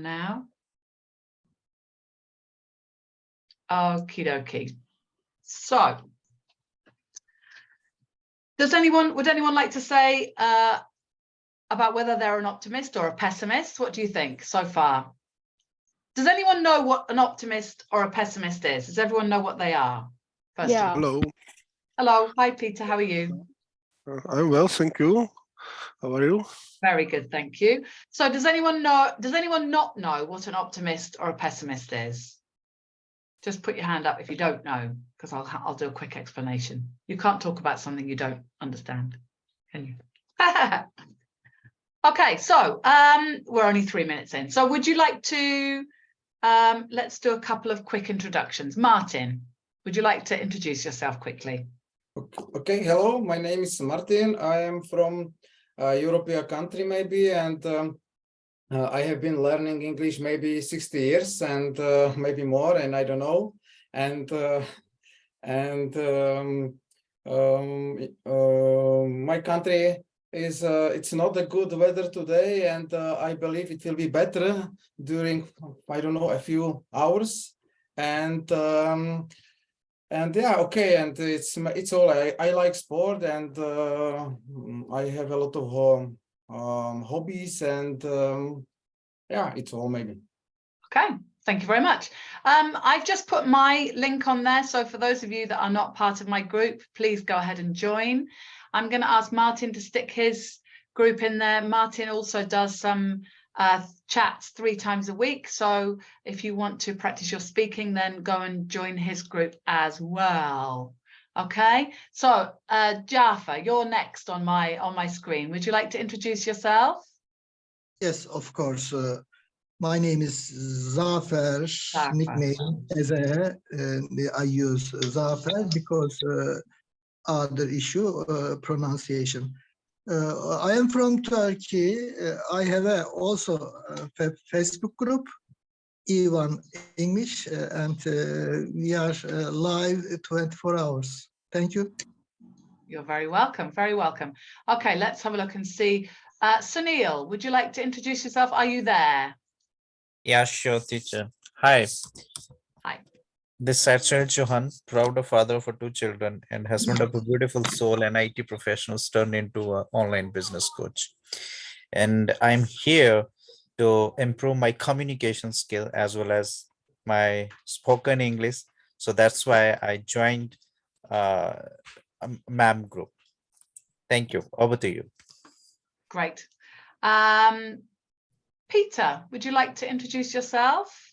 on now. Okie dokie. So, would anyone like to say about whether they're an optimist or a pessimist? What do you think so far? Does anyone know what an optimist or a pessimist is? Does everyone know what they are? First of all. Hello. Hello. Hi, Peter. How are you? I'm well, thank you. How are you? Very good, thank you. So does anyone not know what an optimist or a pessimist is? Just put your hand up if you don't know, because I'll do a quick explanation. You can't talk about something you don't understand, can you? Okay, so we're only 3 minutes in. So would you like to, let's do a couple of quick introductions. Martin, would you like to introduce yourself quickly? Okay, hello, my name is Martin. I am from a European country maybe, and I have been learning English maybe 60 years and maybe more, and I don't know. And my country is it's not a good weather today, and I believe it will be better during, I don't know, a few hours. And yeah, okay, and it's all I like sport, and I have a lot of hobbies, and yeah, it's all maybe. Okay, thank you very much. I've just put my link on there, so for those of you that are not part of my group, please go ahead and join. I'm going to ask Martin to stick his group in there. Martin also does some chats 3 times a week, so if you want to practice your speaking, then go and join his group as well. Okay, so Jaffa, you're next on my screen. Would you like to introduce yourself? Yes, of course. My name is Zafer, nickname as I use Zafer because other issue pronunciation. I am from Turkey. I have also a Facebook group, Ivan English, and we are live 24 hours. Thank you. You're very welcome, very welcome. Okay, let's have a look and see. Sunil, would you like to introduce yourself? Are you there? Yeah, sure, teacher. Hi. Hi. This is Sunil Chauhan, proud father of 2 children and husband of a beautiful soul and IT professionals turned into an online business coach. And I'm here to improve my communication skill as well as my spoken English. So that's why I joined MAM group. Thank you. Over to you. Great. Peter, would you like to introduce yourself?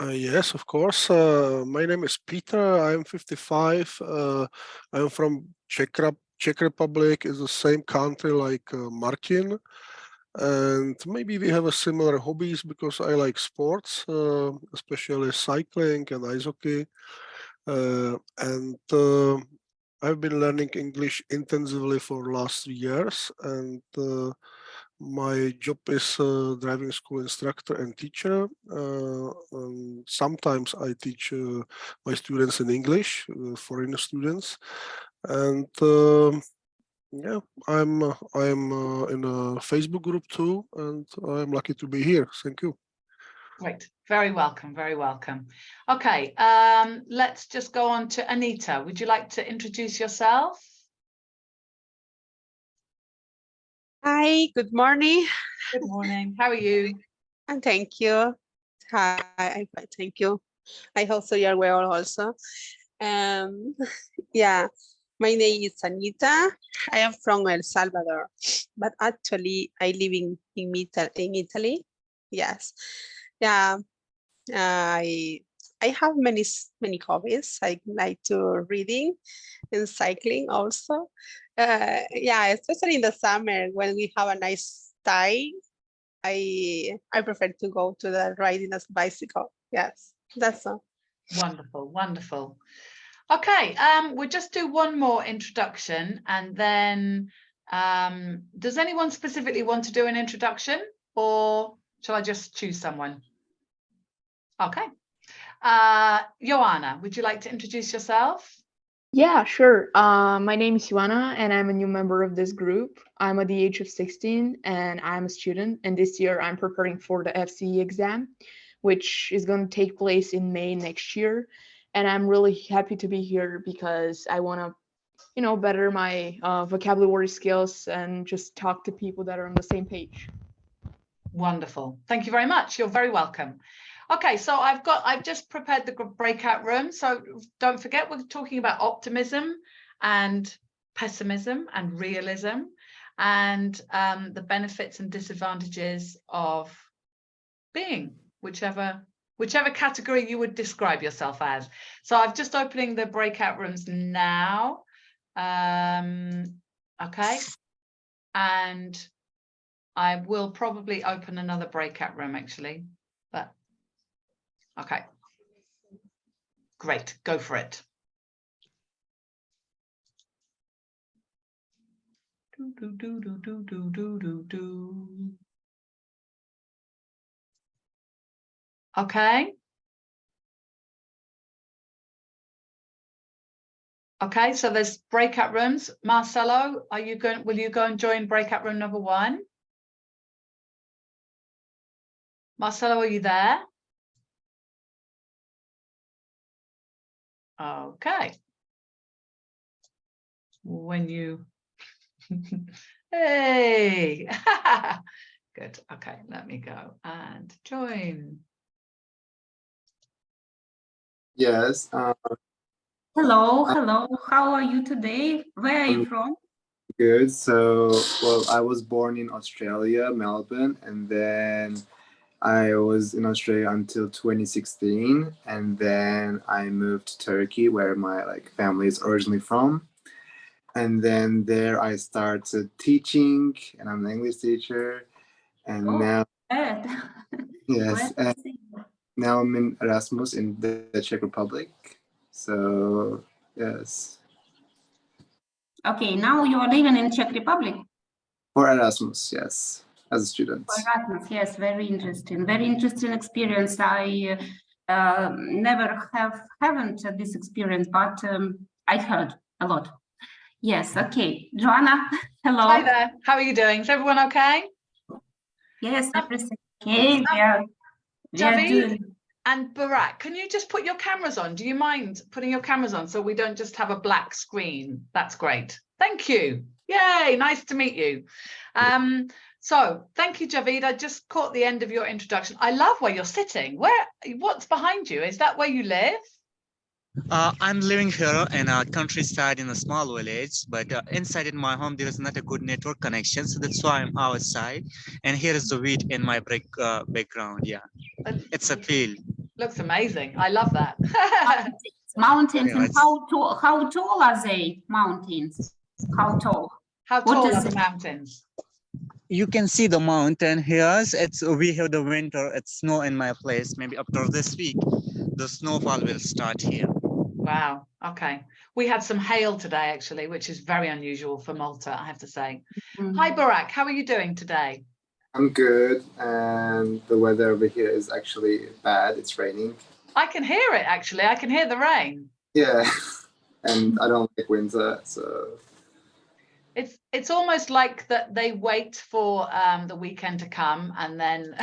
Yes, of course. My name is Peter. I'm 55. I'm from Czech Republic. It's the same country like Martin. And maybe we have a similar hobbies because I like sports, especially cycling and ice hockey. And I've been learning English intensively for last 3 years, and my job is driving school instructor and teacher. And sometimes I teach my students in English, foreign students, and yeah, I'm in a Facebook group too, and I'm lucky to be here. Thank you. Great, very welcome, very welcome. Okay, let's just go on to Anita. Would you like to introduce yourself? Hi, good morning. Good morning, how are you? And thank you. Hi, I'm fine, thank you. I hope so you're well also. Yeah, my name is Anita. I am from El Salvador, but actually I live in Italy. Yes. Yeah, I have many hobbies. I like to reading and cycling also. Yeah, especially in the summer when we have a nice time. I prefer to go to the riding a bicycle. Yes, that's all. Wonderful, wonderful. Okay, we'll just do one more introduction, and then does anyone specifically want to do an introduction, or shall I just choose someone? Okay. Joanna, would you like to introduce yourself? Yeah, sure. My name is Ioana, and I'm a new member of this group. I'm at the age of 16, and I'm a student. And this year, I'm preparing for the FCE exam, which is going to take place in May next year. And I'm really happy to be here because I want to, better my vocabulary skills and just talk to people that are on the same page. Wonderful. Thank you very much. You're very welcome. Okay, so I've just prepared the breakout room. So don't forget, we're talking about optimism and pessimism and realism and the benefits and disadvantages of being whichever category you would describe yourself as. So I'm just opening the breakout rooms now. Okay, and I will probably open another breakout room actually, but okay, great, go for it. Okay. Okay, so there's breakout rooms. Marcelo, will you go and join breakout room number 1? Marcelo, are you there? Okay. When you, hey, good. Okay, let me go and join. Yes. Hello. How are you today? Where are you from? Good. So, well, I was born in Australia, Melbourne, and then I was in Australia until 2016, and then I moved to Turkey, where my family is originally from. And then there I started teaching, and I'm an English teacher. And now, yes, and now I'm in Erasmus in the Czech Republic. So, yes. Okay, now you are living in Czech Republic. For Erasmus, yes, as a student. For Erasmus, yes, very interesting experience. I haven't this experience, but I heard a lot. Yes, okay. Joanna, hello. Hi there, how are you doing? Is everyone okay? Yes, everything okay. We are doing. And Barak, can you just put your cameras on? Do you mind putting your cameras on so we don't just have a black screen? That's great. Thank you. Yay, nice to meet you. So thank you, Javid. I just caught the end of your introduction. I love where you're sitting. What's behind you? Is that where you live? I'm living here in a countryside in a small village, but inside in my home there is not a good network connection, so that's why I'm outside. And here is the wheat in my background. Yeah, it's a field. Looks amazing. I love that. Mountains. And how tall are they? Mountains. How tall? How tall are the mountains? You can see the mountain here. We have the winter. It's snow in my place. Maybe after this week, the snowfall will start here. Wow. Okay. We had some hail today, actually, which is very unusual for Malta, I have to say. Hi, Barak. How are you doing today? I'm good. And the weather over here is actually bad. It's raining. I can hear it, actually. I can hear the rain. Yeah. And I don't like winter, so. It's almost like that they wait for the weekend to come and then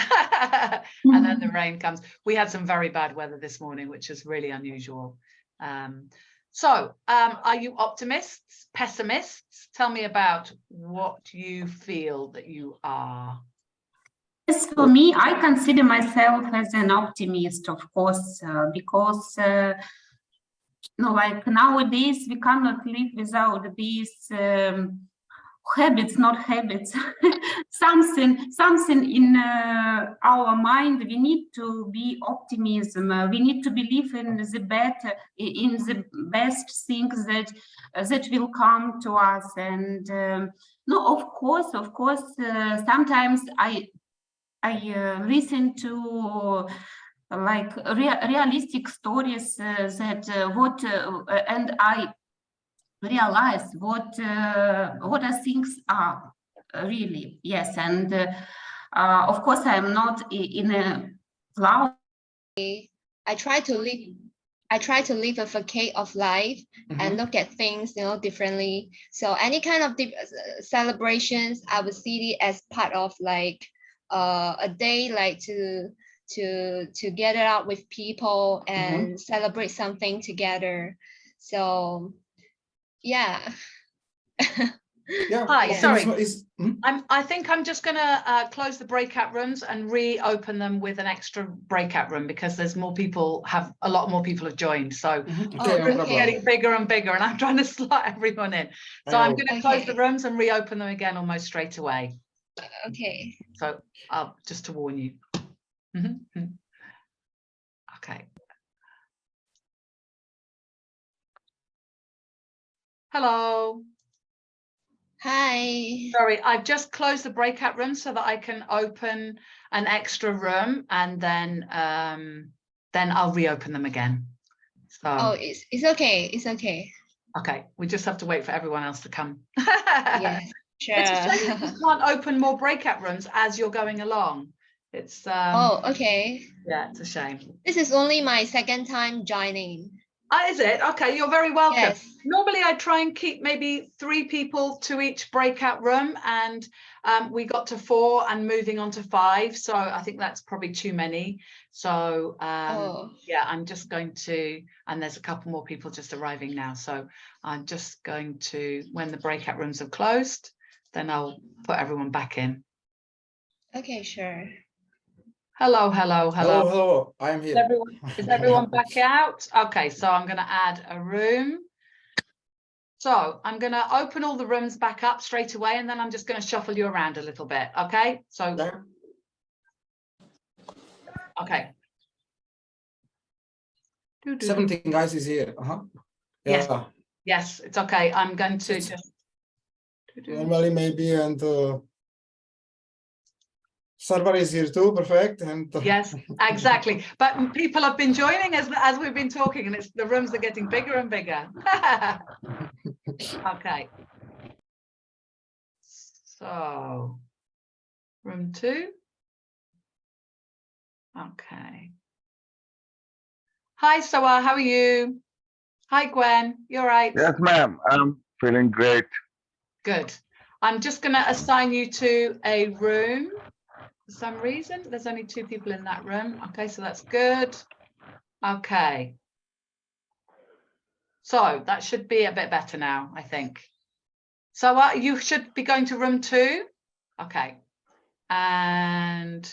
and then the rain comes. We had some very bad weather this morning, which is really unusual. So are you optimists, pessimists? Tell me about what you feel that you are. Yes, for me, I consider myself as an optimist, of course, because like nowadays we cannot live without these habits, not habits, something in our mind. We need to be optimism. We need to believe in the better, in the best things that will come to us. And no, of course, sometimes I listen to like realistic stories and I realize what are things are really. Yes, and of course I'm not in a cloud. I try to live I try to live a facade of life and look at things, differently. So any kind of celebrations, I would see it as part of like a day, like to gather out with people and celebrate something together. So yeah. Yeah. Hi, sorry. optimism I think I'm just going to close the breakout rooms and reopen them with an extra breakout room because there's more people, a lot more people have joined. So Okay, no it's problem. getting bigger and bigger and I'm trying to slot everyone in. So I'm going to close the rooms and reopen them again almost straight away. Okay. So just to warn you. Okay. Hello. Hi. Sorry, I've just closed the breakout room so that I can open an extra room and then I'll reopen them again. So Oh, it's okay. It's okay. okay, we just have to wait for everyone else to come. Yes, sure. It's a shame you just can't open more breakout rooms as you're going along. It's Oh, okay. yeah, it's a shame. This is only my second time joining. Is it? Okay, you're very welcome. Yes. Normally I try and keep maybe 3 people to each breakout room and we got to 4 and moving on to 5. So I think that's probably too many. So yeah, I'm just going to, and there's a couple more people just arriving now. So I'm just going to, when the breakout rooms have closed, then I'll put everyone back in. Okay, sure. Hello, hello, hello. Hello, hello. I'm here. Is everyone back out? Okay, so I'm going to add a room. So I'm going to open all the rooms back up straight away, and then I'm just going to shuffle you around a little bit. Okay, so okay. 17 guys is here. Yes, Yeah. yes, it's okay. I'm going to just Normally maybe and server is here too. Perfect. And yes, exactly. But people have been joining as we've been talking, and the rooms are getting bigger and bigger. Okay. So room 2. Okay. Hi, Sawa, how are you? Hi, Gwen, you all right? Yes, ma'am. I'm feeling great. Good. I'm just going to assign you to a room. For some reason, there's only 2 people in that room. Okay, so that's good. Okay. So that should be a bit better now, I think. So you should be going to room 2. Okay. And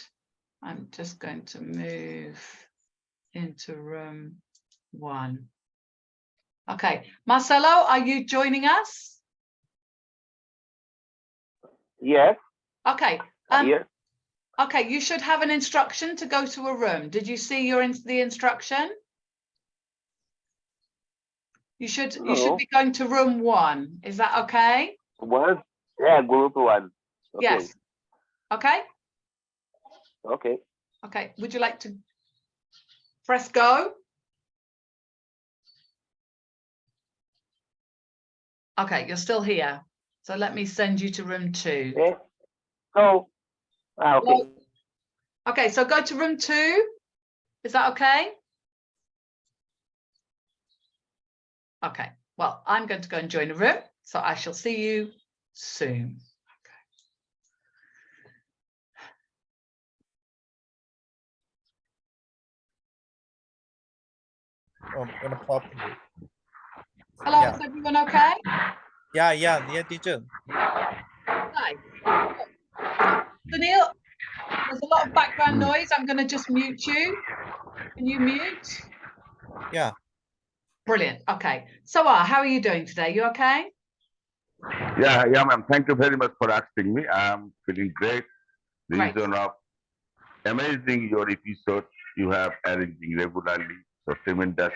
I'm just going to move into room 1. Okay. Marcelo, are you joining us? Yes. Okay. Yes. Okay, you should have an instruction to go to a room. Did you see the instruction? You should be going to room 1. Is that okay? 1? Yeah, group 1. Okay. Yes. Okay. Okay. Okay. Would you like to press go? Okay, you're still here. So let me send you to room 2. Yes. Go. Okay. Okay, so go to room 2. Is that okay? Okay, well, I'm going to go and join a room, so I shall see you soon. Oh, I'm gonna pop. Hello, Yeah. is everyone okay? Yeah, teacher. Hi. Sunil, there's a lot of background noise. I'm going to just mute you. Can you mute? Yeah. Brilliant. Okay. Sawa, how are you doing today? You okay? Yeah, ma'am. Thank you very much for asking me. I'm feeling great. Reason of amazing your episode you have arranging regularly. So tremendous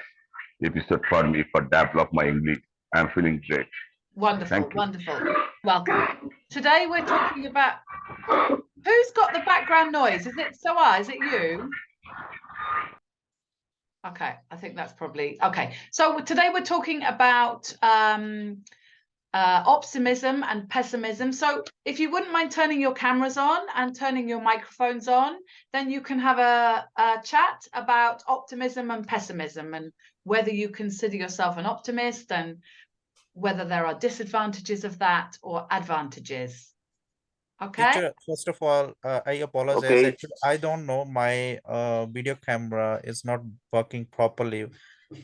episode for me for develop my English. I'm feeling great. Wonderful, wonderful. Welcome. Today we're talking about who's got the background noise. Is it Sawa? Is it you? Okay, I think that's probably okay. So today we're talking about optimism and pessimism. So if you wouldn't mind turning your cameras on and turning your microphones on, then you can have a chat about optimism and pessimism and whether you consider yourself an optimist and whether there are disadvantages of that or advantages. Okay. Teacher, first of all, I apologize. Okay. Actually, I don't know. My video camera is not working properly.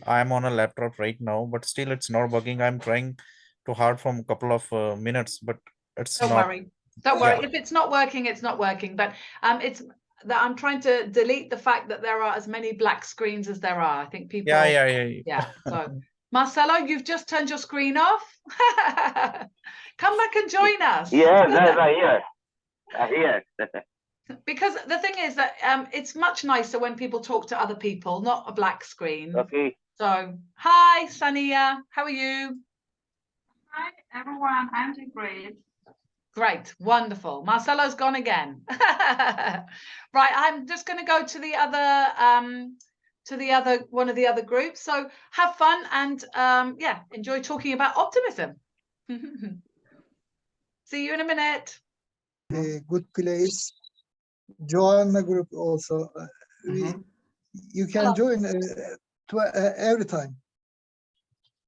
I'm on a laptop right now, but still it's not working. I'm trying too hard for a couple of minutes, but it's Don't not. worry. Don't worry. Yeah. If it's not working, it's not working. But it's that I'm trying to delete the fact that there are as many black screens as there are. I think people. Yeah. So Marcelo, you've just turned your screen off. Come back and join us. Yes. Because the thing is that it's much nicer when people talk to other people, not a black screen. Okay. So hi, Sania. How are you? Hi, everyone. I'm doing great. Great, wonderful. Marcelo's gone again. Right, I'm just going to go to the other one of the other groups. So have fun and yeah, enjoy talking about optimism. See you in a minute. A good place. Join the group also. You can Hello. join every time.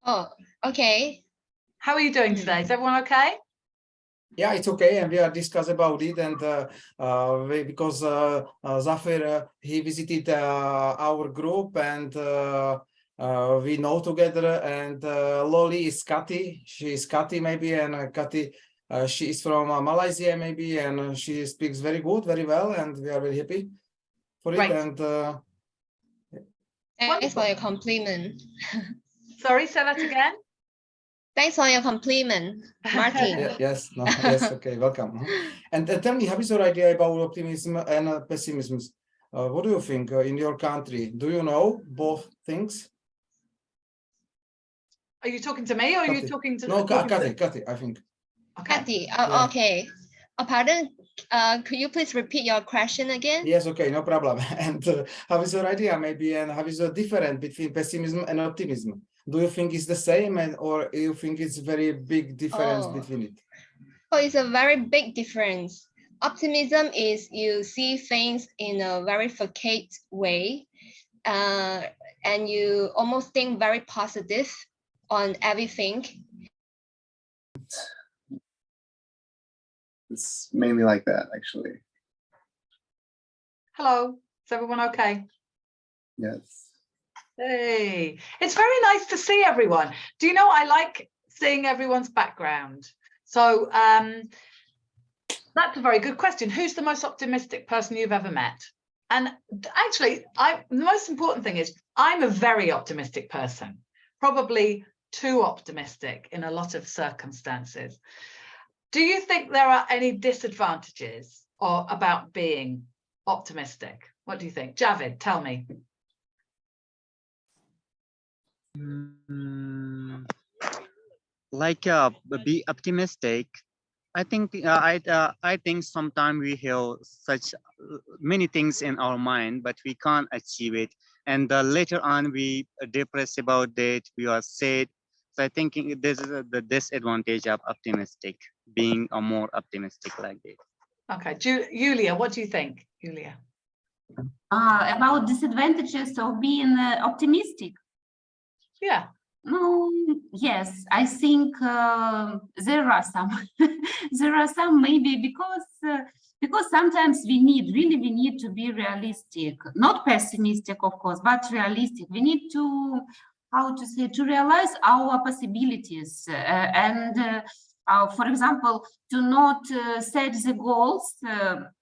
Oh, okay. How are you doing today? Is everyone okay? Yeah, it's okay, and we are discuss about it, and because Zafir he visited our group, and we know together, and Loli is Kati, she is Kati maybe, and Kati she is from Malaysia maybe, and she speaks very well, and we are very happy for it. And thanks for your compliment. Sorry, say that again. Thanks for your compliment, Martin. Yes, okay, welcome. And tell me, how is your idea about optimism and pessimism? What do you think in your country? Do you know both things? Are you talking to me or are you talking to? No, Kati, I think. Kati, Yeah. okay. Pardon, could you please repeat your question again? Yes, okay, no problem. And how is your idea maybe, and how is the difference between pessimism and optimism? Do you think it's the same, or you think it's very big difference between it? Oh, it's a very big difference. Optimism is you see things in a very facade way, and you almost think very positive on everything. It's mainly like that, actually. Hello, is everyone okay? Yes. Hey, it's very nice to see everyone. Do you know, I like seeing everyone's background. So that's a very good question. Who's the most optimistic person you've ever met? And actually, the most important thing is I'm a very optimistic person, probably too optimistic in a lot of circumstances. Do you think there are any disadvantages about being optimistic? What do you think? Javid, tell me. Like be optimistic. I think I think sometimes we have such many things in our mind, but we can't achieve it, and later on we depress about that. We are sad. So I think this is the disadvantage of optimistic, being a more optimistic like that. Okay, Julia, what do you think, Julia? About disadvantages of being optimistic. Yeah. Yes, I think there are some. There are some maybe because sometimes we need to be realistic, not pessimistic, of course, but realistic. We need to, to realize our possibilities and for example, to not set the goals,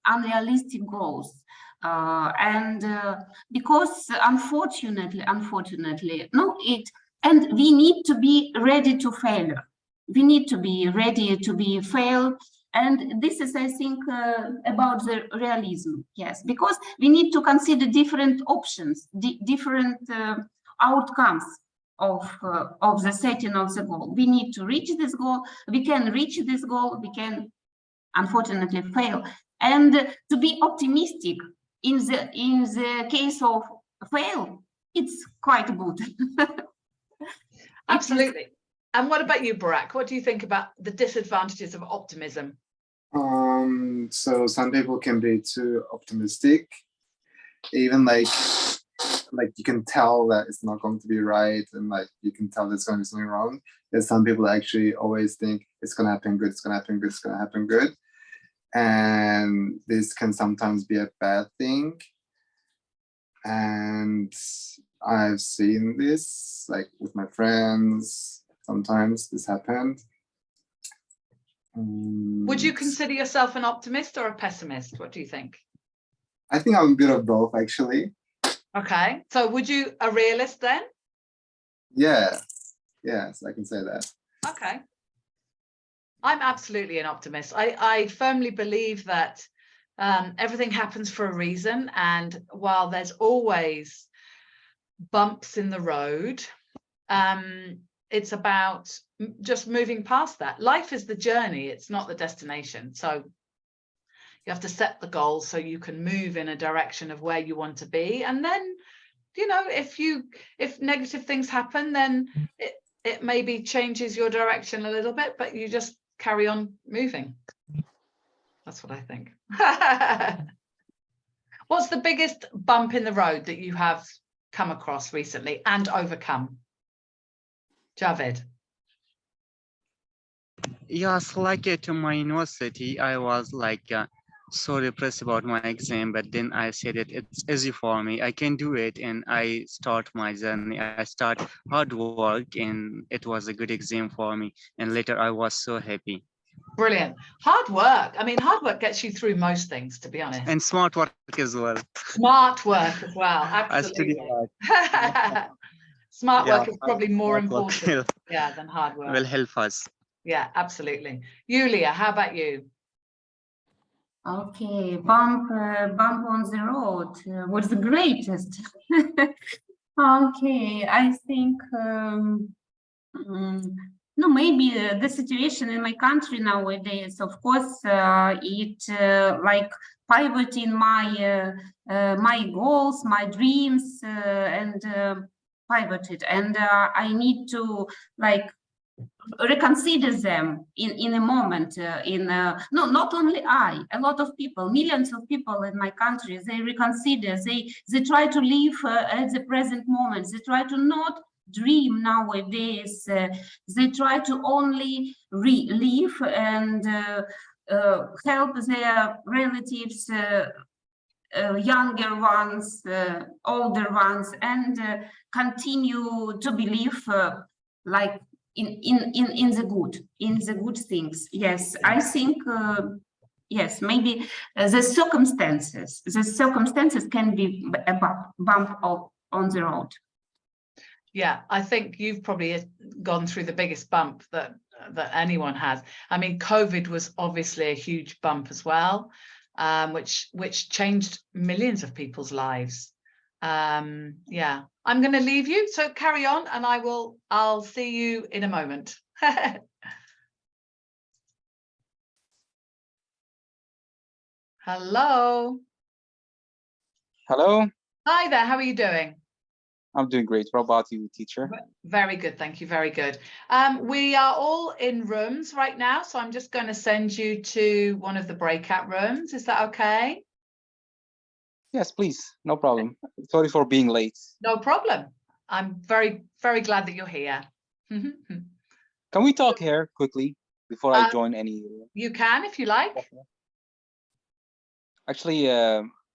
unrealistic goals. Because unfortunately, and we need to be ready to fail. We need to be ready to be failed. And this is, I think, about the realism. Yes, because we need to consider different options, different outcomes of the setting of the goal. We need to reach this goal. We can reach this goal. We can, unfortunately, fail. And to be optimistic in the case of fail, it's quite good. Absolutely. And what about you, Barak? What do you think about the disadvantages of optimism? So some people can be too optimistic, even like you can tell that it's not going to be right, and like you can tell there's going to be something wrong. There's some people actually always think it's going to happen good, it's going to happen good, it's going to happen good, and this can sometimes be a bad thing. And I've seen this like with my friends. Sometimes this happened. Would you consider yourself an optimist or a pessimist? What do you think? I think I'm a bit of both, actually. Okay, so would you a realist then? Yeah, yes, I can say that. Okay. I'm absolutely an optimist. I firmly believe that everything happens for a reason. And while there's always bumps in the road, it's about just moving past that. Life is the journey, it's not the destination. So you have to set the goals so you can move in a direction of where you want to be. And then, you know, if negative things happen, then it maybe changes your direction a little bit, but you just carry on moving. That's what I think. What's the biggest bump in the road that you have come across recently and overcome? Javed. Yes, like to my university, I was like so depressed about my exam, but then I said it's easy for me. I can do it, and I start my journey. I start hard work, and it was a good exam for me. And later, I was so happy. Brilliant. Hard work. I mean, hard work gets you through most things, to be honest. And smart work as well. Smart work as well. Absolutely. Smart work is probably more important, yeah, than hard work. Will help us. Yeah, absolutely. Yulia, how about you? Okay, bump on the road. What's the greatest? Okay, I think no, maybe the situation in my country nowadays. Of course, it like pivot in my my goals, my dreams, and pivoted, and I need to like reconsider them in a moment. No, not only I, a lot of people, millions of people in my country, they reconsider. They try to live at the present moment. They try to not dream nowadays. They try to only live and help their relatives, younger ones, older ones, and continue to believe like in the good things. Yes, I think yes, maybe the circumstances can be a bump on the road. Yeah, I think you've probably gone through the biggest bump that anyone has. I mean, COVID was obviously a huge bump as well, which changed millions of people's lives. Yeah, I'm going to leave you, so carry on, and I'll see you in a moment. Hello. Hello. Hi there, how are you doing? I'm doing great. What about you, teacher? Very good, thank you, very good. We are all in rooms right now, so I'm just going to send you to one of the breakout rooms. Is that okay? Yes, please. No problem. Sorry for being late. No problem. I'm very, very glad that you're here. Can we talk here quickly before I join any? You can, if you like. Actually,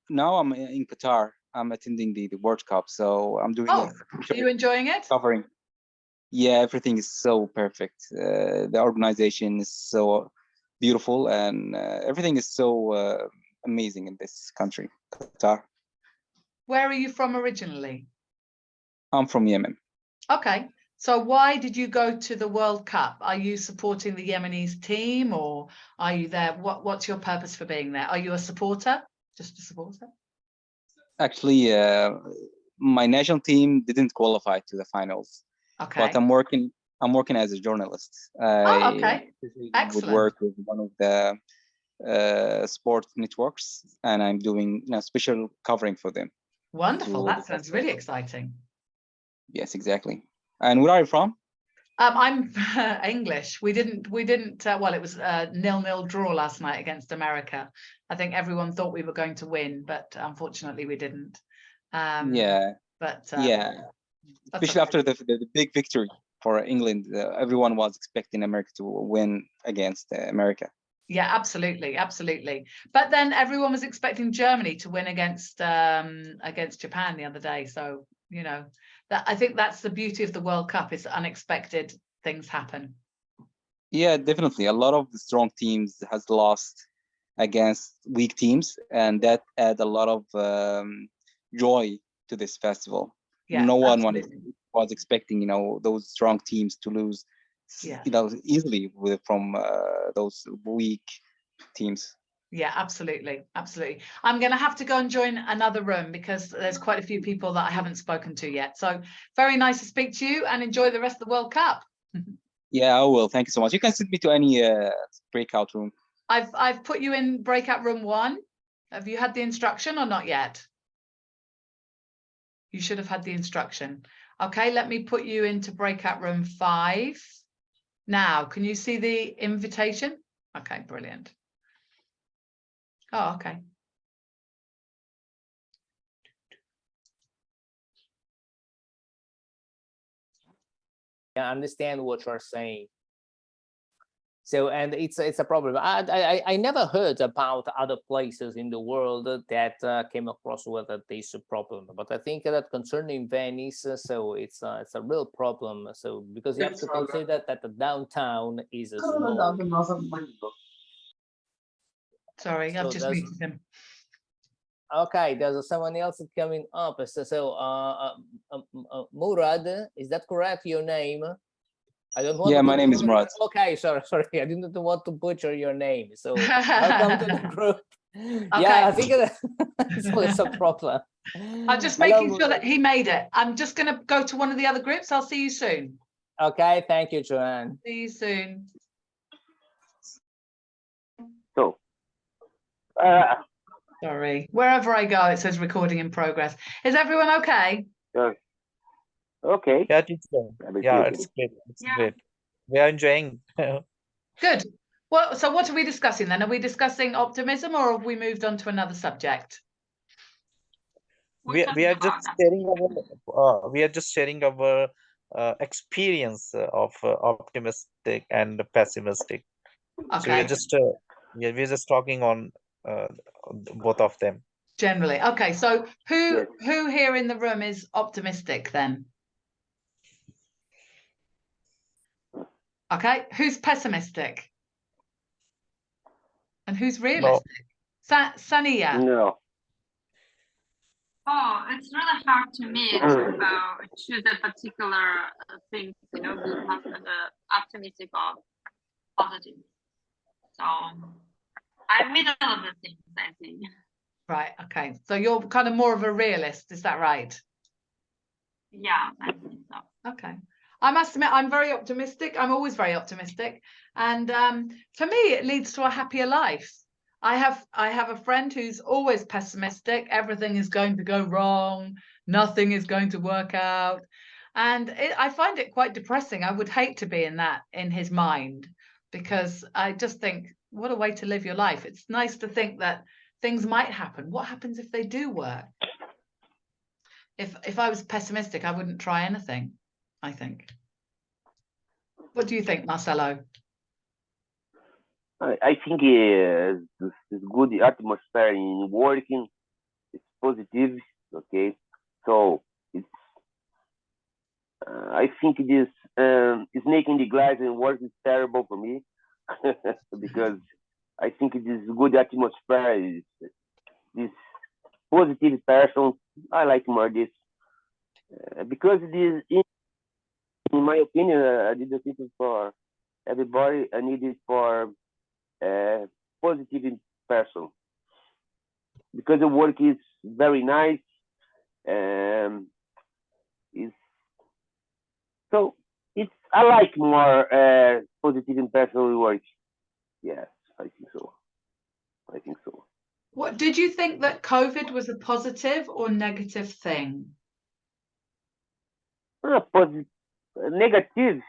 now I'm in Qatar. I'm attending the World Cup, so I'm doing. Oh, are you enjoying it? Covering. Yeah, everything is so perfect. The organization is so beautiful, and everything is so amazing in this country, Qatar. Where are you from originally? I'm from Yemen. Okay, so why did you go to the World Cup? Are you supporting the Yemenis team, or are you there? What's your purpose for being there? Are you a supporter? Just a supporter? Actually, my national team didn't qualify to the finals. Okay. But I'm working as a journalist. Oh, okay. Excellent. Would work with one of the sport networks, and I'm doing special covering for them. Wonderful. That sounds really exciting. Yes, exactly. And where are you from? I'm English. We didn't. Well, it was a 0-0 draw last night against America. I think everyone thought we were going to win, but unfortunately we didn't. Yeah, But yeah. that's Especially okay. after the big victory for England, everyone was expecting America to win against America. Yeah, absolutely, absolutely. But then everyone was expecting Germany to win against Japan the other day. So, you know, that I think that's the beauty of the World Cup, is unexpected things happen. Yeah, definitely. A lot of the strong teams has lost against weak teams, and that add a lot of joy to this festival. Yeah, No one absolutely. was expecting, you know, those strong teams to lose, Yeah. you know, easily from those weak teams. Yeah, absolutely, absolutely. I'm going to have to go and join another room because there's quite a few people that I haven't spoken to yet. So very nice to speak to you, and enjoy the rest of the World Cup. Yeah, I will. Thank you so much. You can send me to any breakout room. I've put you in breakout room 1. Have you had the instruction or not yet? You should have had the instruction. Okay, let me put you into breakout room 5. Now, can you see the invitation? Okay, brilliant. Oh, okay. I understand what you're saying. So, and it's a problem. I never heard about other places in the world that came across with this problem. But I think that concerning Venice, so it's a real problem. So because you have to consider that the downtown is small. Sorry, So I've just muted him. Okay, there's someone else coming up. Murad, is that correct? Your name? I don't want. Yeah, to my name is Murad. Okay, sorry. I didn't want to butcher your name. So welcome to the group. Okay. Yeah, I think it's a problem. I'm just making sure that he made it. I'm just going to go to one of the other groups. I'll see you soon. Okay, thank you, Joanne. See you soon. So, sorry. Wherever I go, it says recording in progress. Is everyone okay? Okay. Yeah, teacher. Yeah, it's great. It's great. We are enjoying. Good. Well, so what are we discussing then? Are we discussing optimism, or have we moved on to another subject? We are just sharing our experience of optimistic and pessimistic. Okay. So we're just talking on both of them. Generally, okay. So who here in the room is optimistic then? Okay, who's pessimistic? And who's realistic? No. Sania. No. Oh, it's really hard to me to choose a particular thing, you know, be optimistic or positive. So I'm middle of the things, I think. Right, okay. So you're kind of more of a realist, is that right? Yeah, I think so. Okay. I must admit, I'm very optimistic. I'm always very optimistic. And for me, it leads to a happier life. I have a friend who's always pessimistic. Everything is going to go wrong. Nothing is going to work out. And I find it quite depressing. I would hate to be in his mind, because I just think, what a way to live your life. It's nice to think that things might happen. What happens if they do work? If I was pessimistic, I wouldn't try anything, I think. What do you think, Marcelo? I think it's good atmosphere in working. It's positive, okay. So it's. I think this is making the glass and work is terrible for me because I think it is good atmosphere. This positive person, I like more this because this, in my opinion, I did the thing for everybody. I need it for positive person because the work is very nice. So I like more positive in personal work. Yes, I think so. I think so. What did you think, that COVID was a positive or negative thing? Positive, negative.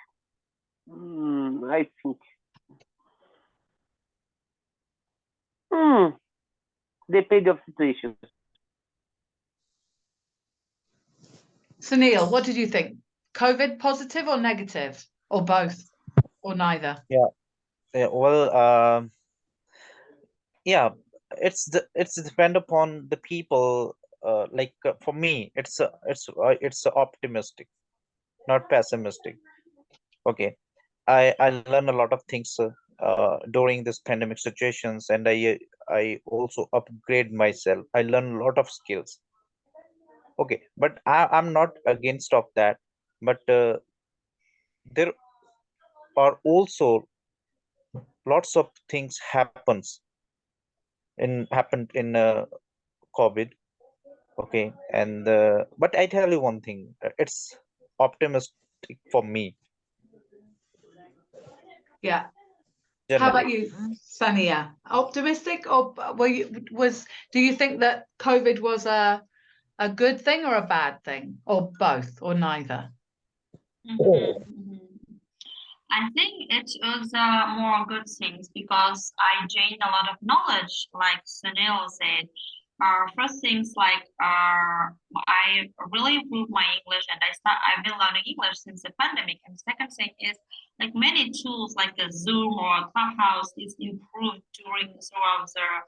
I think depends of situation. Sunil, what did you think? COVID positive or negative, or both, or neither? Yeah. Well, yeah, it's depend upon the people. For me, it's optimistic, not pessimistic. Okay, I learn a lot of things during this pandemic situations, and I also upgrade myself. I learn a lot of skills. Okay, but I'm not against of that, but there are also lots of things happened in COVID. Okay, and but I tell you one thing, it's optimistic for me Yeah. How generally. about you, Sania? Optimistic, or do you think that COVID was a good thing or a bad thing, or both, or neither? I think it was more good things because I gained a lot of knowledge, like Sunil said. First things like I really improved my English, and I've been learning English since the pandemic. And second thing is like many tools like a Zoom or a Clubhouse is improved throughout the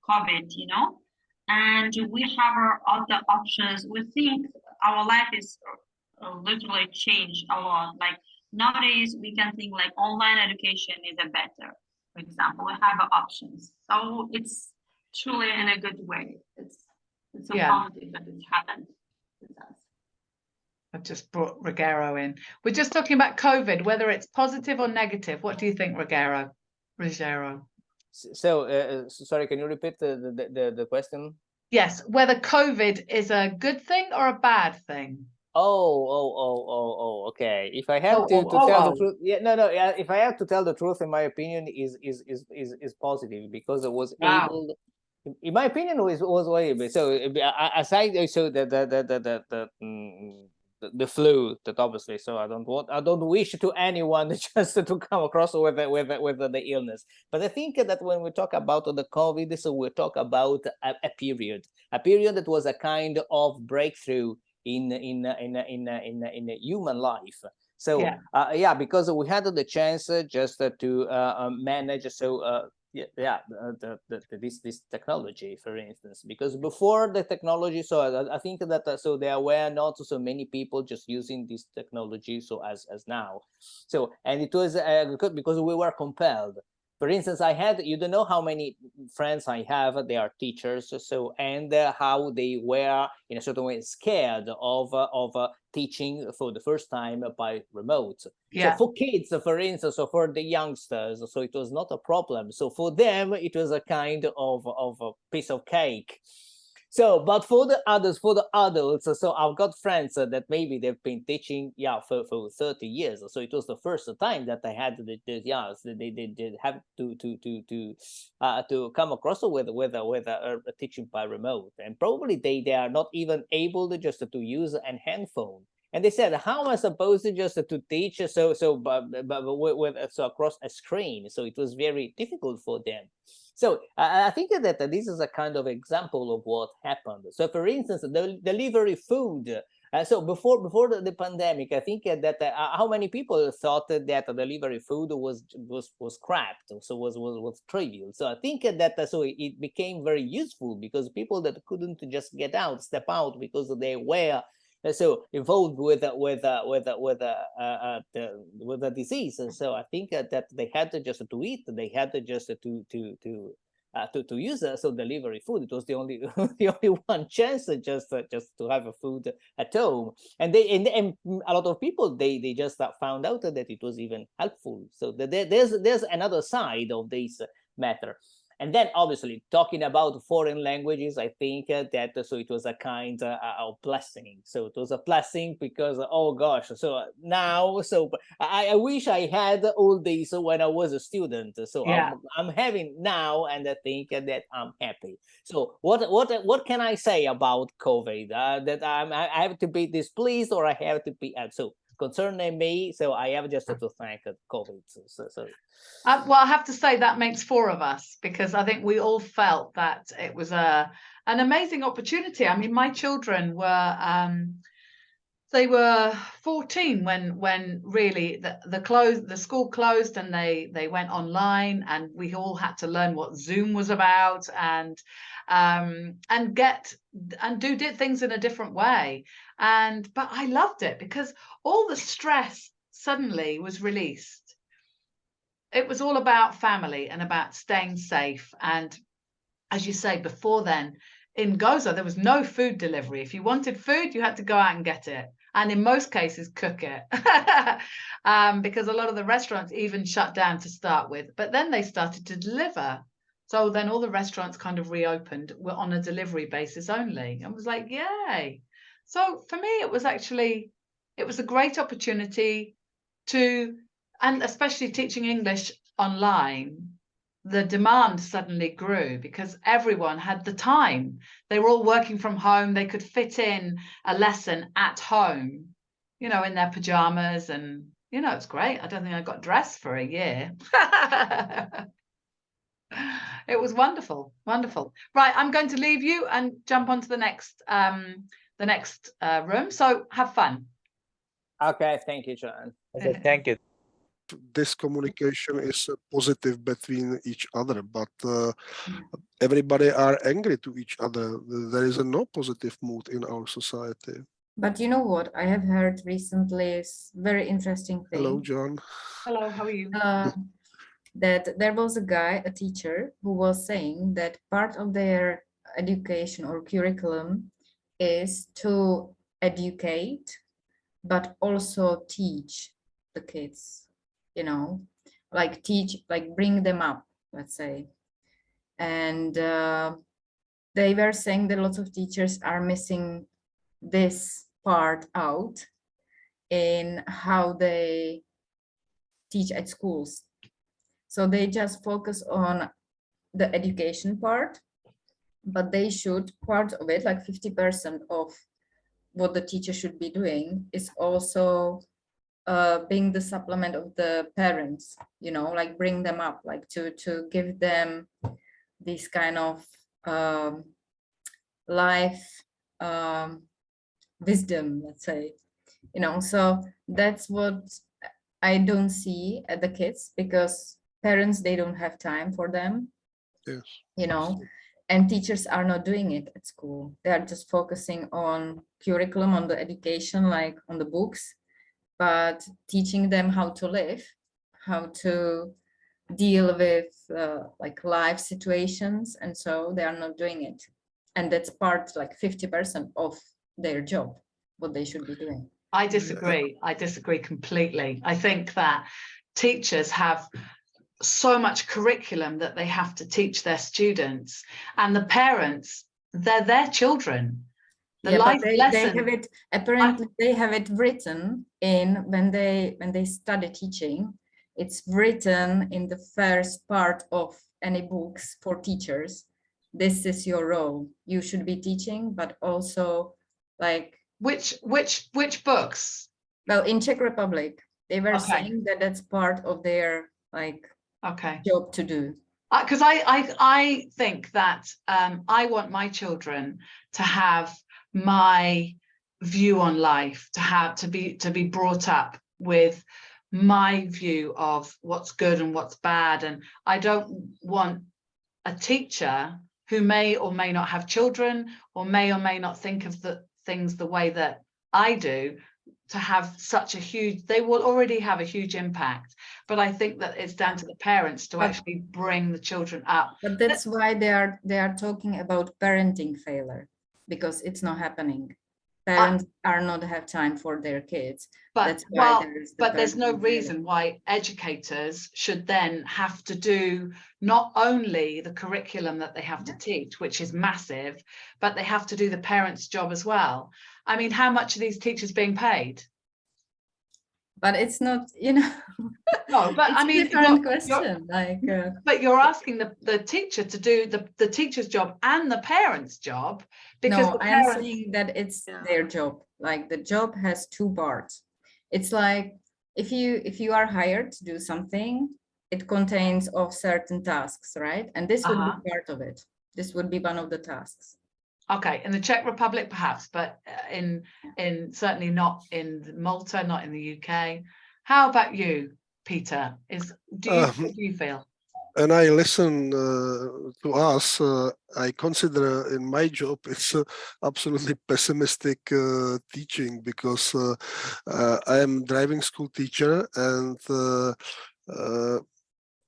COVID, you know. And we have our other options. We think our life is literally changed a lot. Like nowadays, we can think like online education is a better. For example, we have options, so it's truly in a good way. It's so positive that it happened with us. I've just brought Rogero in. We're just talking about COVID, whether it's positive or negative. What do you think, Rogero? So, sorry, can you repeat the question? Yes, whether COVID is a good thing or a bad thing. Okay. If I have to tell the truth, yeah. If I have to tell the truth, in my opinion, is positive because it was able. In my opinion, was able. So aside, so the flu, that obviously. So I don't wish to anyone just to come across with the illness. But I think that when we talk about the COVID, so we talk about a period that was a kind of breakthrough in human life. So because we had the chance just to manage this technology, for instance, because before the technology, so I think that so there were not so many people just using this technology so as now. So, and it was good because we were compelled. For instance, you don't know how many friends I have, they are teachers, so, and how they were in a certain way scared of teaching for the first time by remote. So for kids, for instance, or for the youngsters, so it was not a problem. So for them, it was a kind of a piece of cake. So, but for the others, for the adults, so I've got friends that maybe they've been teaching, for 30 years. So it was the first time that I had they have to come across with a teaching by remote, and probably they are not even able to just to use a handphone. And they said, how am I supposed to just to teach but across a screen? So it was very difficult for them. So I think that this is a kind of example of what happened. So for instance, the delivery food. So before the pandemic, I think that how many people thought that delivery food was crap, so was trivial. So I think that so it became very useful because people that couldn't just step out because they were so involved with the disease, and so I think that they had to just to eat, they had to just to use so delivery food. It was the only the only one chance just to have a food at home, and a lot of people they just found out that it was even helpful. So there's another side of this matter. And then obviously talking about foreign languages, I think that so it was a kind of blessing. So it was a blessing because, oh gosh, so now, so I wish I had all these when I was a student. So I'm having now, and I think that I'm happy. So what can I say about COVID? That I have to be displeased or I have to be, so concerning me. So I have just to thank COVID. Well, I have to say that makes 4 of us, because I think we all felt that it was an amazing opportunity. I mean, my children were they were 14 when really the school closed, and they went online, and we all had to learn what Zoom was about, and do things in a different way. But I loved it because all the stress suddenly was released. It was all about family and about staying safe. And as you say, before then, in Gozo, there was no food delivery. If you wanted food, you had to go out and get it. And in most cases, cook it. Because a lot of the restaurants even shut down to start with. But then they started to deliver. So then all the restaurants kind of reopened, were on a delivery basis only. I was like, yay. So for me, it was a great opportunity to, and especially teaching English online, the demand suddenly grew because everyone had the time. They were all working from home. They could fit in a lesson at home, in their pajamas, and, it's great. I don't think I got dressed for a year. It was wonderful, wonderful. Right, I'm going to leave you and jump onto the next room. So have fun. Okay, thank you, John. Okay, thank you. This communication is positive between each other, but everybody are angry to each other. There is no positive mood in our society. But you know what? I have heard recently is very interesting thing. Hello, John. Hello, how are you? That there was a guy, a teacher, who was saying that part of their education or curriculum is to educate, but also teach the kids, like teach, like bring them up, let's say. And they were saying that lots of teachers are missing this part out in how they teach at schools. So they just focus on the education part, but they should, part of it, like 50% of what the teacher should be doing is also being the supplement of the parents, like bring them up, like to give them this kind of life wisdom, let's say, so that's what I don't see at the kids, because parents, they don't have time for them. Yes. And teachers are not doing it at school. They are just focusing on curriculum, on the education, like on the books, but teaching them how to live, how to deal with like life situations. And so they are not doing it. And that's part, like 50% of their job, what they should be doing. I disagree. I disagree completely. I think that teachers have so much curriculum that they have to teach their students, and the parents, they're their children. They have it, apparently they have it written in, when they study teaching, it's written in the first part of any books for teachers. This is your role. You should be teaching, but also like which books? Well, in Czech Republic, they were saying that that's part of their job to do. Because I think that I want my children to have my view on life, to be brought up with my view of what's good and what's bad, and I don't want a teacher who may or may not have children, or may not think of the things the way that I do, to have such a huge, they will already have a huge impact. But I think that it's down to the parents to actually bring the children up. But that's why they are talking about parenting failure, because it's not happening. Parents are not have time for their kids. But that's why there's no reason why educators should then have to do not only the curriculum that they have to teach, which is massive, but they have to do the parents' job as well. I mean, how much are these teachers being paid? But it's not, No, but I mean, a different question. But you're asking the teacher to do the teacher's job and the parents' job, because no, I am saying that it's their job. Like the job has two parts. It's like if you are hired to do something, it contains of certain tasks, right? And this would be part of it. This would be one of the tasks. Okay, in the Czech Republic perhaps, but in certainly not in Malta, not in the UK. How about you, Peter? What do you feel? And I listen to us, I consider in my job it's absolutely pessimistic teaching, because I am driving school teacher, and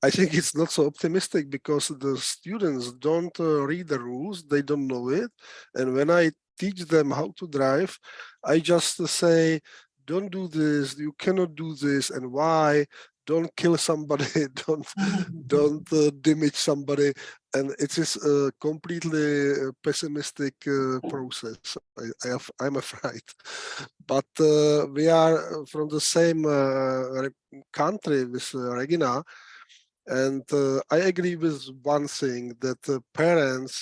I think it's not so optimistic, because the students don't read the rules, they don't know it. And when I teach them how to drive, I just say, don't do this, you cannot do this, and why? Don't kill somebody, don't damage somebody, and it is a completely pessimistic process. I'm afraid, but we are from the same country with Regina, and I agree with one thing, that parents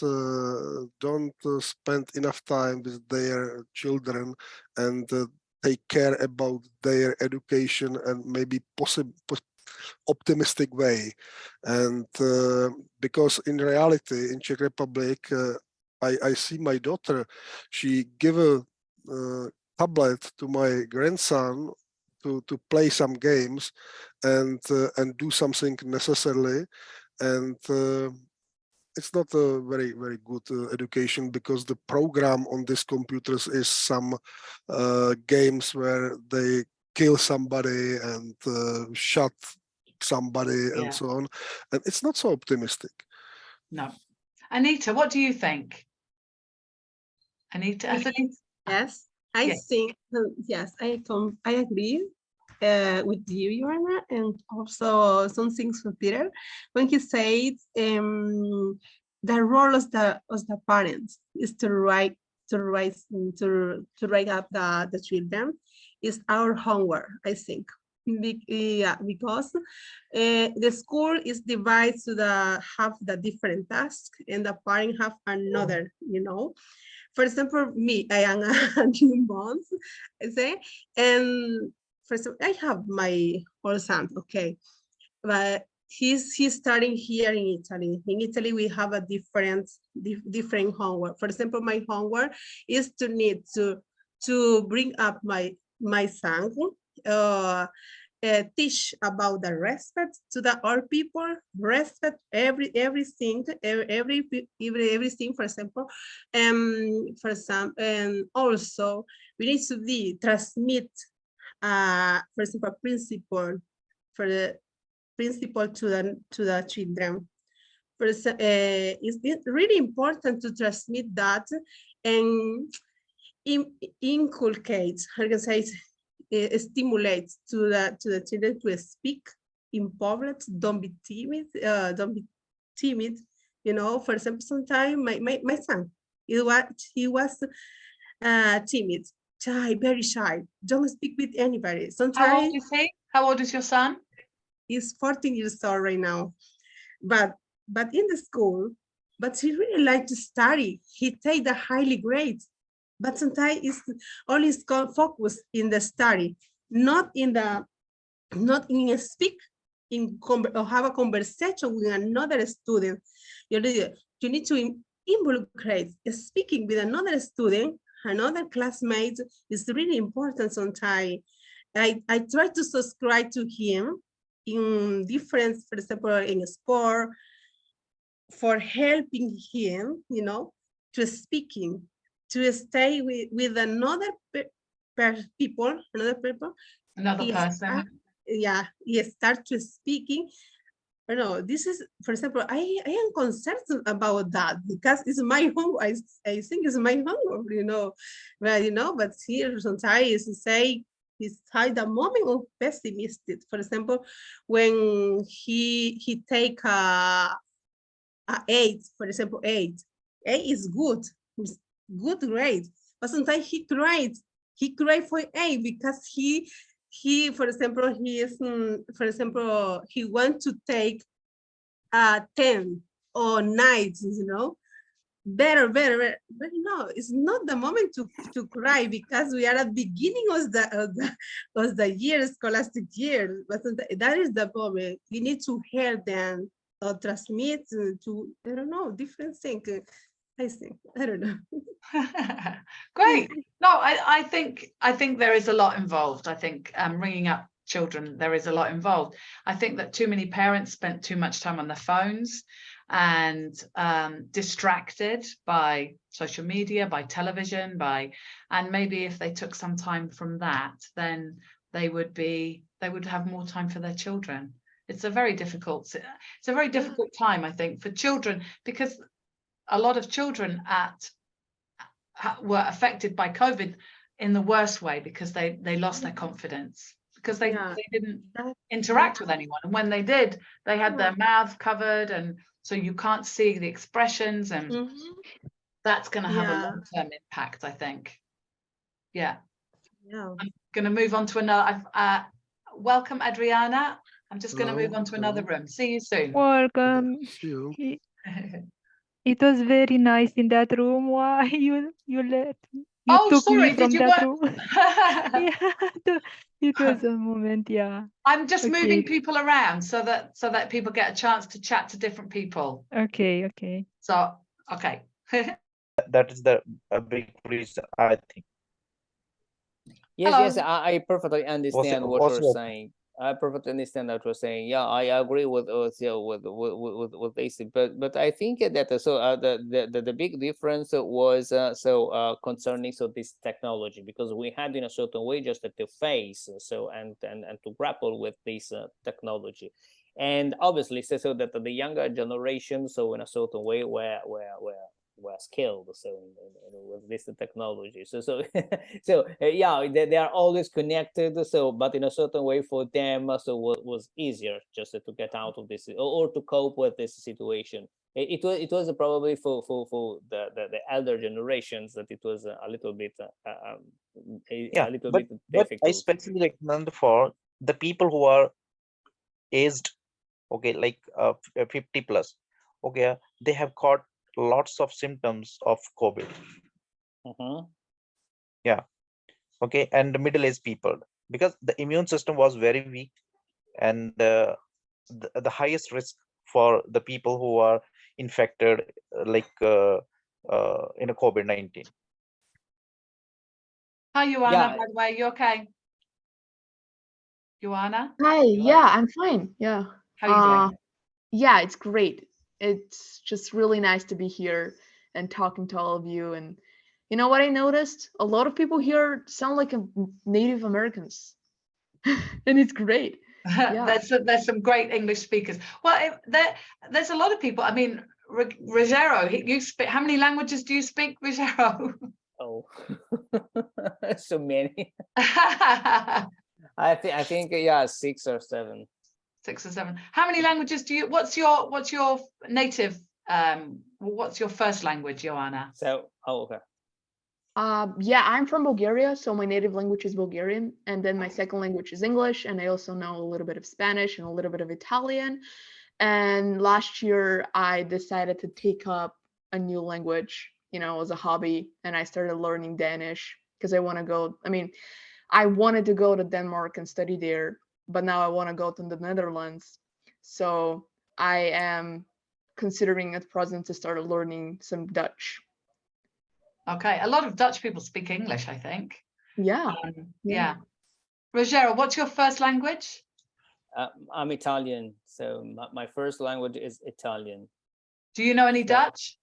don't spend enough time with their children and take care about their education and maybe optimistic way. And because in reality, in Czech Republic, I see my daughter, she give a tablet to my grandson to play some games and do something necessarily, and it's not a very good education, because the program on these computers is some games where they kill somebody and shot somebody and so on, and it's not so optimistic. No. Anita, what do you think? Anita, yes, I think yes, I agree with you, Joanna, and also some things with Peter when he said the role of the parents is to write up the children is our homework, I think. Because the school is divided to have the different tasks, and the parent have another, For example, me, I am a new mom, I say, and for example, I have my old son, okay, but he's starting here in Italy. In Italy, we have a different homework. For example, my homework is to need to bring up my son, teach about the respect to the all people, respect everything. For example, and also we need to transmit, for example, principle to the children. It's really important to transmit that and inculcate, how can I say, stimulate to the children to speak in public. Don't be timid. For example, sometimes my son, he was timid, shy, very shy. Don't speak with anybody. Sometimes. How old is he? How old is your son? He's 14 years old right now, but in the school, but he really likes to study. He take the highly grades, but sometimes it's only focused in the study, not in speak or have a conversation with another student. You need to involve speaking with another student, another classmate is really important sometimes. I try to subscribe to him in different, for example, in sport, for helping him, to speaking, to stay with another people. Another person. He start to speaking. This is, for example, I am concerned about that, because it's my home. I think it's my home, but here sometimes say he's had a moment of pessimistic. For example, when he take a 8, for example, 8 is good grade, but sometimes he cried for 8 because he for example, he wants to take 10 or 9, better, better, better. But no, it's not the moment to cry because we are at beginning of the year, scholastic year. But that is the problem. We need to help them transmit to, I don't know, different things. I think, I don't know. Great. No, I think there is a lot involved. I think bringing up children, there is a lot involved. I think that too many parents spent too much time on their phones and distracted by social media, by television, and maybe if they took some time from that, then they would have more time for their children. It's a very difficult time, I think, for children, because a lot of children were affected by COVID in the worst way, because they lost their confidence, because they didn't interact with anyone, and when they did, they had their mouth covered, and so you can't see the expressions, and that's going to have a long-term impact, I think. I'm going to move on to another. Welcome, Adriana. I'm just going to move on to another room. See you soon. Welcome. See you. It was very nice in that room. Why you Oh, took sorry, me from did you that work? room? It was a moment, yeah. I'm just moving Okay. people around so that people get a chance to chat to different people. Okay. So, okay. That is the big reason, I think. Yes, I perfectly understand what what's you're your saying. I perfectly understand what you're saying. Yeah, I agree with this. But I think that the big difference was concerning this technology, because we had in a certain way just to face and to grapple with this technology, and obviously so that the younger generation in a certain way were skilled with this technology, so yeah, they are always connected, but in a certain way for them was easier just to get out of this, or to cope with this situation. It was probably for the elder generations that it was a little bit but I difficult. especially recommend for the people who are aged, okay, like 50 plus, okay, they have got lots of symptoms of COVID. Yeah, okay, and the middle-aged people, because the immune system was very weak, and the highest risk for the people who are infected in a COVID-19. Hi, Joanna, Yeah. by the way, you okay? Joanna? Hi, yeah, I'm fine. Yeah. How are you doing? Yeah, it's great. It's just really nice to be here and talking to all of you. And you know what I noticed? A lot of people here sound like Native Americans, and it's great. Yeah. There's some great English speakers. Well, there's a lot of people. I mean, Rogero, you speak. How many languages do you speak, Rogero? Oh, so many. I think yeah, 6 or 7. 6 or 7. How many languages do you? What's your native? What's your first language, Joanna? So, okay. Yeah, I'm from Bulgaria, so my native language is Bulgarian, and then my second language is English, and I also know a little bit of Spanish and a little bit of Italian. And last year, I decided to take up a new language, as a hobby, and I started learning Danish because I want to go. I mean, I wanted to go to Denmark and study there, but now I want to go to the Netherlands. So I am considering at present to start learning some Dutch. Okay, a lot of Dutch people speak English, I think. Yeah. Yeah. Rogero, what's your first language? I'm Italian, so my first language is Italian. Do you know any Dutch?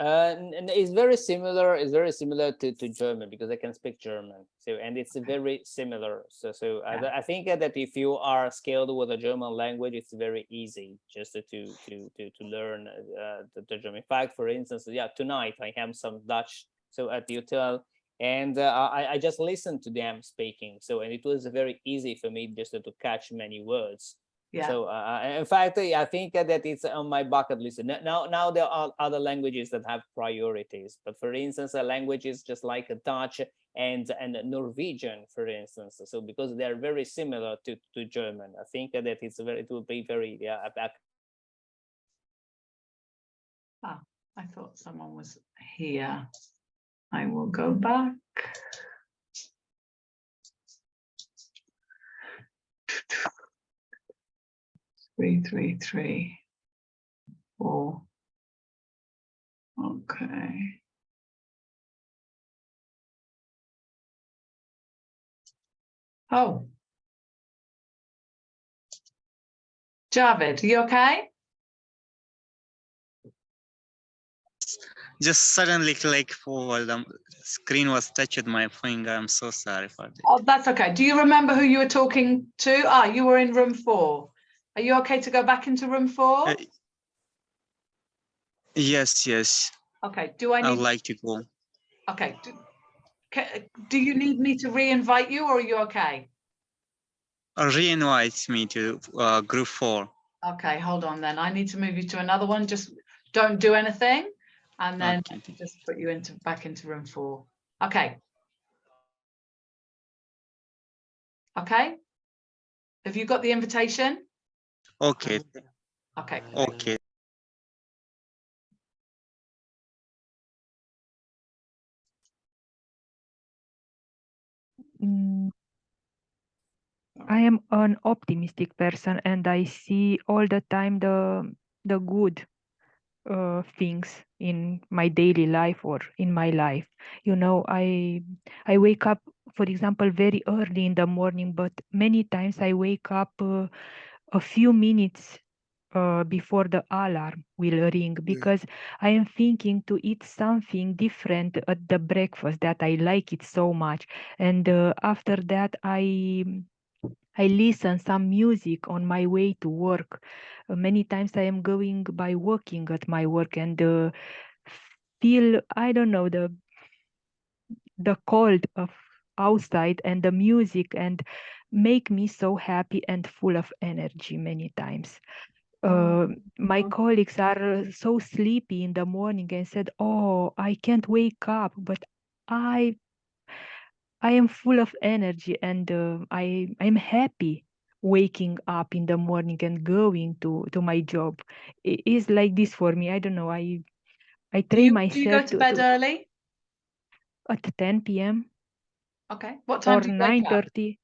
And it's very similar. It's very similar to German, because I can speak German. So, and it's very similar. So yeah. I think that if you are skilled with the German language, it's very easy just to learn the German. In fact, for instance, yeah, tonight I have some Dutch at the hotel, and I just listened to them speaking. So, and it was very easy for me just to catch many words. Yeah. So in fact, I think that it's on my bucket list. Now there are other languages that have priorities. But for instance, a language is just like Dutch and Norwegian, for instance. So because they are very similar to German, I think that it will be very I thought someone was here. I will go back. Three, 4. Okay. Oh. Javed, are you okay? Just suddenly click forward. The screen was touched with my finger. I'm so sorry for that. Oh, that's okay. Do you remember who you were talking to? Ah, you were in room 4. Are you okay to go back into room 4? Yes, yes. Okay. Do I I would need? like to go. Okay. Do you need me to re-invite you, or are you okay? Re-invite me to group 4. Okay, hold on then. I need to move you to another one. Just don't do anything, and then Okay. just put you back into room 4. Okay. Okay. Have you got the invitation? Okay. Okay. Okay. I am an optimistic person, and I see all the time the good things in my daily life or in my life. You know, I wake up, for example, very early in the morning, but many times I wake up a few minutes before the alarm will ring, because I am thinking to eat something different at the breakfast that I like it so much, and after that I listen some music on my way to work. Many times I am going by walking at my work, and feel, I don't know, the cold of outside and the music, and make me so happy and full of energy many times. My colleagues are so sleepy in the morning and said, "Oh, I can't wake up," but I am full of energy, and I'm happy waking up in the morning and going to my job. It is like this for me. I don't know. I train Do you go myself to bed early? at 10 p.m. Okay. What time or do you wake up? 9:30.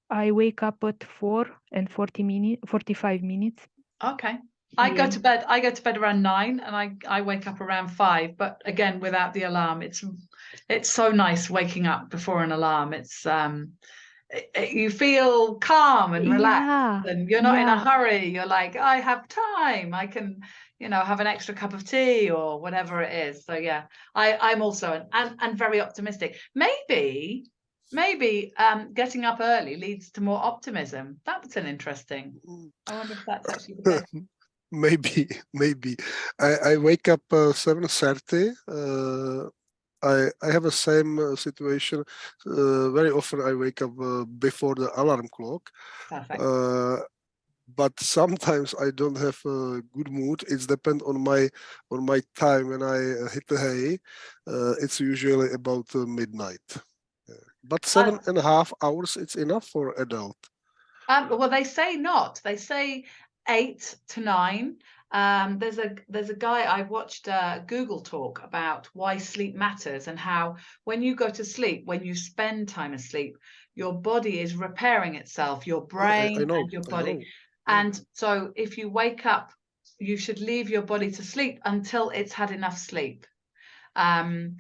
I wake up at 45 minutes. Okay. I go Yeah. to bed around 9, and I wake up around 5, but again without the alarm. It's so nice waking up before an alarm. It's you feel calm and relaxed, Yeah. and you're not in a Yeah. hurry. You're like, I have time. I can, have an extra cup of tea or whatever it is. So yeah, I'm also and very optimistic. Maybe getting up early leads to more optimism. That's an interesting. I wonder if that's actually the case. Maybe. I wake up 7:30. I have a same situation. Very often I wake up before the alarm clock. Perfect. But sometimes I don't have a good mood. It's depend on my time when I hit the hay. It's usually about midnight. But 7.5 hours, it's enough for adult. Well, they say not. They say 8 to 9. There's a guy I watched Google talk about why sleep matters, and how when you go to sleep, when you spend time asleep, your body is repairing itself, your brain I know, and your I body. know. And so if you wake up, you should leave your body to sleep until it's had enough sleep. And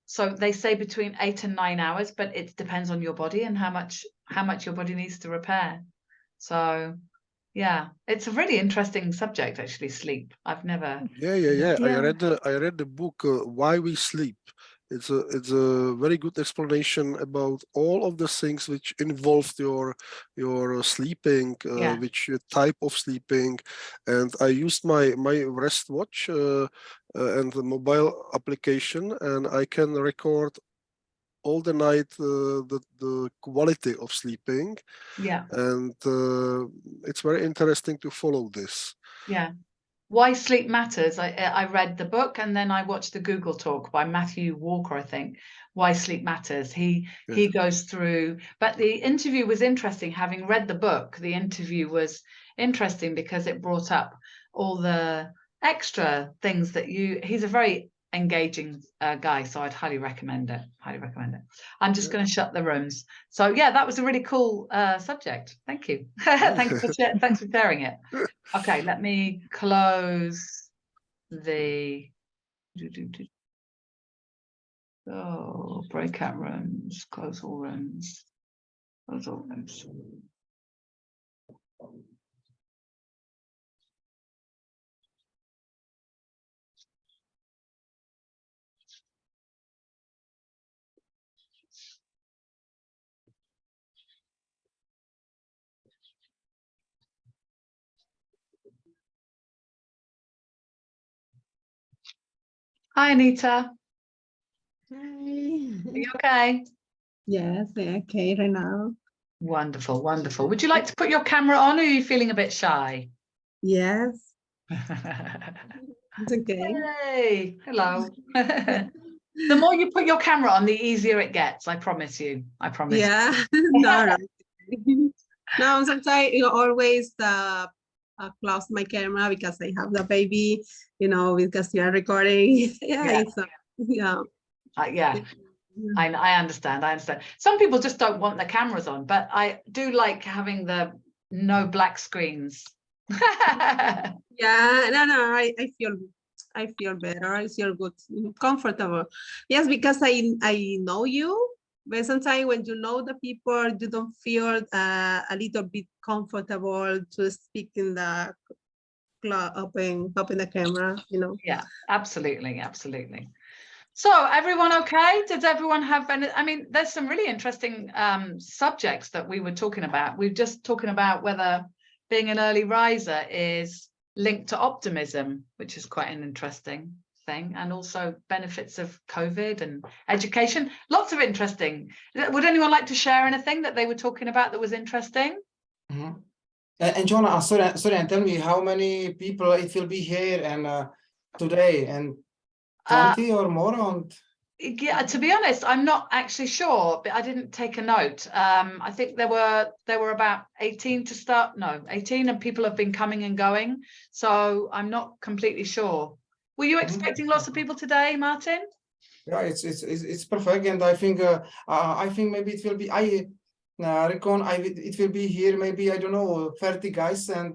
so they say between 8 and 9 hours, but it depends on your body and how much your body needs to repair. So yeah, it's a really interesting subject, actually, sleep. I've never. Yeah. I read the book Why We Sleep. It's a very good explanation about all of the things which involved your sleeping, Yeah. which type of sleeping, and I used my wrist watch and the mobile application, and I can record all the night the quality of sleeping, Yeah. and it's very interesting to follow this. Yeah. Why Sleep Matters. I read the book, and then I watched the Google talk by Matthew Walker, I think. Why Sleep Matters. He goes through, but the interview was interesting. Having read the book, the interview was interesting because it brought up all the extra things that he's a very engaging guy, so I'd highly recommend it. I'm just going to shut the rooms. So yeah, that was a really cool subject. Thank you. Thanks for sharing it. Okay, let me close the breakout rooms, close all rooms. Hi, Anita. Hi. Are you okay? Yes, okay, right now. Wonderful, wonderful. Would you like to put your camera on, or are you feeling a bit shy? Yes. It's okay. Hey, hello. The more you put your camera on, the easier it gets. I promise you. I promise. Yeah. No. No, sometimes always close my camera because I have the baby, because you are recording. Yeah. Yeah. Yeah. I understand. Some people just don't want the cameras on, but I do like having the no black screens. Yeah, no, I feel better. I feel good, comfortable. Yes, because I know you, but sometimes when you know the people, you don't feel a little bit comfortable to speak in the open the camera, Yeah, absolutely. So everyone okay? Did everyone have any? I mean, there's some really interesting subjects that we were talking about. We're just talking about whether being an early riser is linked to optimism, which is quite an interesting thing, and also benefits of COVID and education. Lots of interesting. Would anyone like to share anything that they were talking about that was interesting? Mm-hmm. And Jonah, sorry, and tell me how many people it will be here and today, and 20 or more on. Yeah, to be honest, I'm not actually sure, but I didn't take a note. I think there were about 18 to start. No, 18, and people have been coming and going. So I'm not completely sure. Were you expecting lots of people today, Martin? Yeah, it's perfect, and I think maybe it will be. I reckon it will be here. Maybe I don't know 30 guys, and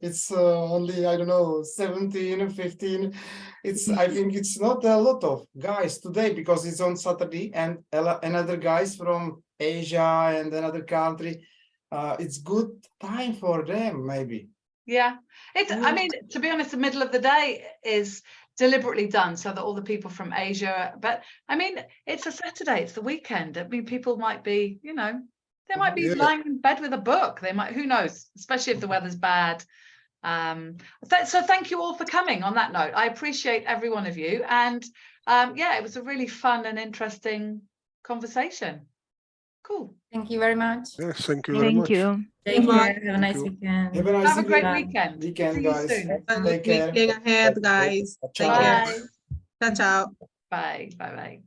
it's only I don't know 17, 15. I think it's not a lot of guys today because it's on Saturday, and another guys from Asia and another country. It's good time for them, maybe. Yeah, I mean, to be honest, the middle of the day is deliberately done so that all the people from Asia, but I mean, it's a Saturday, it's the weekend. I mean, people might be, they might be lying in bed with a book. They might, who knows, especially if the weather's bad. So thank you all for coming on that note. I appreciate every one of you. And yeah, it was a really fun and interesting conversation. Cool. Thank you very much. Yes, thank you very much. Take care. Have a nice weekend. Have a great weekend. See you guys. soon. Take care. Weekend ahead, guys. Take care. Ciao, ciao. Bye. Bye.